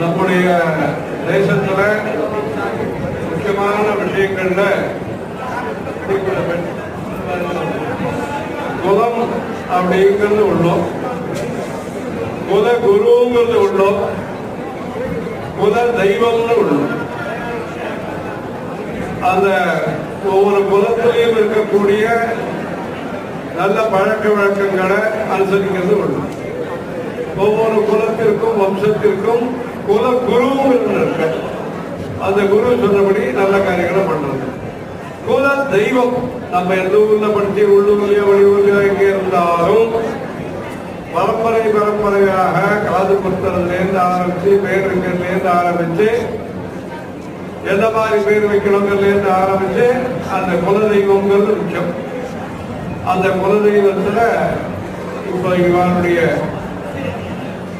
நம்முடைய தேசத்துல முக்கியமான விஷயங்கள்ல குலம் அப்படிங்கிறது உள்ளோம், குல குருங்கிறது உள்ளோம், குல தெய்வம்னு உள்ளோம். அந்த ஒவ்வொரு குலத்திலையும் இருக்கக்கூடிய நல்ல பழக்க வழக்கங்களை அனுசரிக்கிறது உள்ளோம். ஒவ்வொரு குலத்திற்கும் வம்சத்திற்கும் குல குருங்கிறது இருக்கு. அந்த குரு சொன்னபடி நல்ல காரியங்களை பண்றது. குல தெய்வம் நம்ம எந்த ஊர்ல படிச்சு உள்ளூர்லயோ வெளியூர்லயோ எங்க இருந்தாலும் பரம்பரை பரம்பரையாக காது குத்துறதுலேருந்து ஆரம்பிச்சு பேர் வைக்கிறதுலேருந்து ஆரம்பிச்சு எந்த மாதிரி பேர் வைக்கணுங்கிறதுலேருந்து ஆரம்பிச்சு அந்த குலதெய்வங்கிறது முக்கியம். அந்த குலதெய்வத்துல இப்ப இவனுடைய